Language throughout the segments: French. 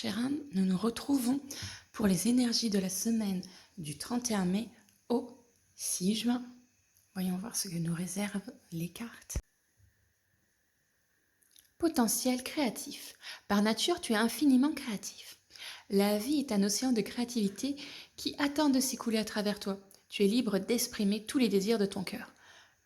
chère âme, nous nous retrouvons pour les énergies de la semaine du 31 mai au 6 juin. Voyons voir ce que nous réservent les cartes. Potentiel créatif. Par nature, tu es infiniment créatif. La vie est un océan de créativité qui attend de s'écouler à travers toi. Tu es libre d'exprimer tous les désirs de ton cœur.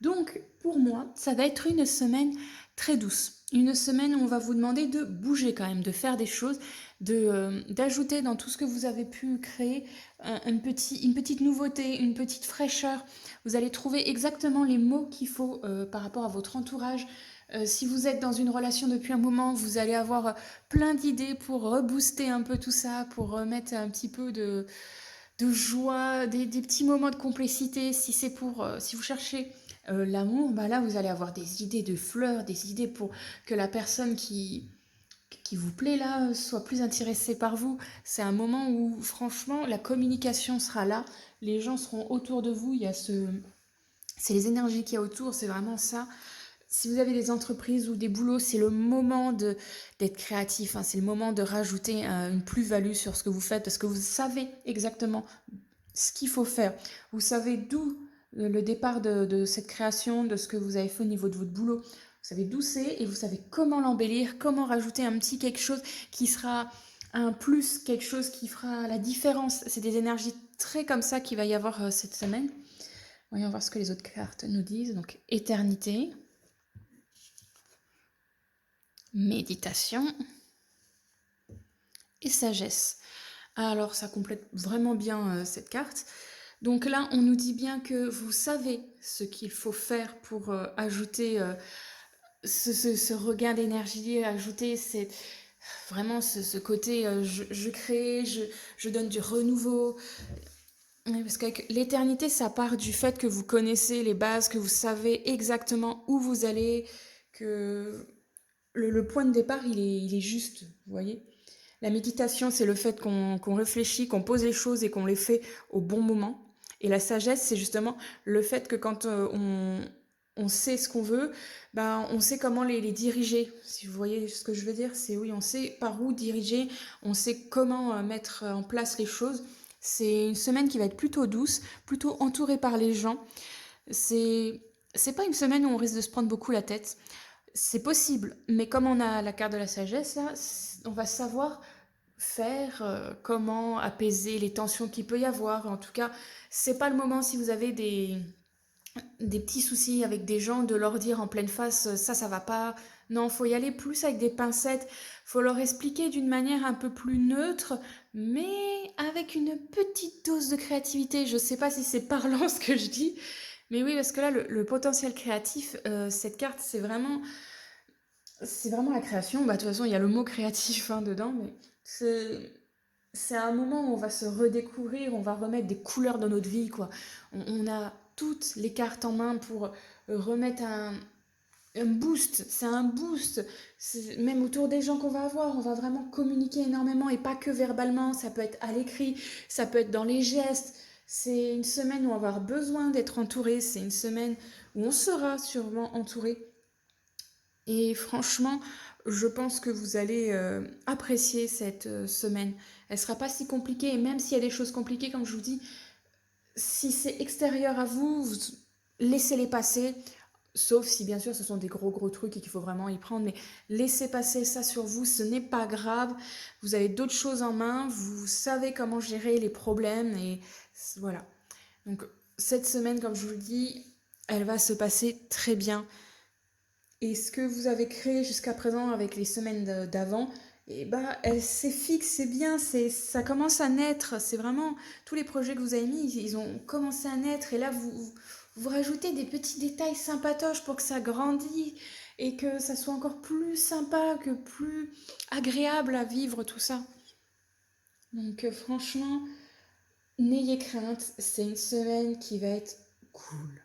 Donc, pour moi, ça va être une semaine très douce. Une semaine où on va vous demander de bouger quand même, de faire des choses, d'ajouter dans tout ce que vous avez pu créer une petite nouveauté, une petite fraîcheur. Vous allez trouver exactement les mots qu'il faut par rapport à votre entourage. Si vous êtes dans une relation depuis un moment, vous allez avoir plein d'idées pour rebooster un peu tout ça, pour remettre un petit peu de joie, des petits moments de complicité. Si vous cherchez l'amour, bah là vous allez avoir des idées de fleurs, des idées pour que la personne qui vous plaît là soit plus intéressée par vous. C'est un moment où franchement la communication sera là, les gens seront autour de vous, c'est les énergies qu'il y a autour, c'est vraiment ça. Si vous avez des entreprises ou des boulots, c'est le moment d'être créatif, hein, c'est le moment de rajouter une plus-value sur ce que vous faites parce que vous savez exactement ce qu'il faut faire. Vous savez d'où le départ de cette création, de ce que vous avez fait au niveau de votre boulot. Vous savez d'où c'est et vous savez comment l'embellir, comment rajouter un petit quelque chose qui sera un plus, quelque chose qui fera la différence. C'est des énergies très comme ça qu'il va y avoir cette semaine. Voyons voir ce que les autres cartes nous disent. Donc, éternité, méditation et sagesse. Alors, ça complète vraiment bien cette carte. Donc là, on nous dit bien que vous savez ce qu'il faut faire pour ajouter ce regain d'énergie, ajouter vraiment ce côté je crée, je donne du renouveau. Parce qu'avec l'éternité, ça part du fait que vous connaissez les bases, que vous savez exactement où vous allez, que le point de départ, il est juste, vous voyez. La méditation, c'est le fait qu'on réfléchit, qu'on pose les choses et qu'on les fait au bon moment. Et la sagesse, c'est justement le fait que quand on sait ce qu'on veut, ben, on sait comment les diriger. Si vous voyez ce que je veux dire, c'est oui, on sait par où diriger, on sait comment mettre en place les choses. C'est une semaine qui va être plutôt douce, plutôt entourée par les gens. C'est pas une semaine où on risque de se prendre beaucoup la tête. C'est possible, mais comme on a la carte de la sagesse, là, on va savoir faire, comment apaiser les tensions qu'il peut y avoir. En tout cas, c'est pas le moment si vous avez des petits soucis avec des gens de leur dire en pleine face ça va pas. Non, faut y aller plus avec des pincettes. Faut leur expliquer d'une manière un peu plus neutre, mais avec une petite dose de créativité. Je sais pas si c'est parlant ce que je dis, mais oui, parce que là, le potentiel créatif, cette carte, c'est vraiment la création. Bah, de toute façon, il y a le mot créatif hein, dedans, mais c'est un moment où on va se redécouvrir, on va remettre des couleurs dans notre vie, quoi. On a toutes les cartes en main pour remettre un boost. C'est un boost. Même autour des gens qu'on va avoir, on va vraiment communiquer énormément et pas que verbalement. Ça peut être à l'écrit, ça peut être dans les gestes. C'est une semaine où on va avoir besoin d'être entouré. C'est une semaine où on sera sûrement entouré. Et franchement, je pense que vous allez apprécier cette semaine. Elle sera pas si compliquée, et même s'il y a des choses compliquées, comme je vous dis, si c'est extérieur à vous, laissez-les passer. Sauf si bien sûr ce sont des gros trucs et qu'il faut vraiment y prendre, mais laissez passer ça sur vous, ce n'est pas grave. Vous avez d'autres choses en main, vous savez comment gérer les problèmes et voilà. Donc cette semaine, comme je vous le dis, elle va se passer très bien. Et ce que vous avez créé jusqu'à présent avec les semaines d'avant, et bah, c'est fixe, c'est bien, ça commence à naître. C'est vraiment tous les projets que vous avez mis, ils ont commencé à naître. Et là, vous rajoutez des petits détails sympatoches pour que ça grandisse et que ça soit encore plus sympa, que plus agréable à vivre tout ça. Donc franchement, n'ayez crainte, c'est une semaine qui va être cool.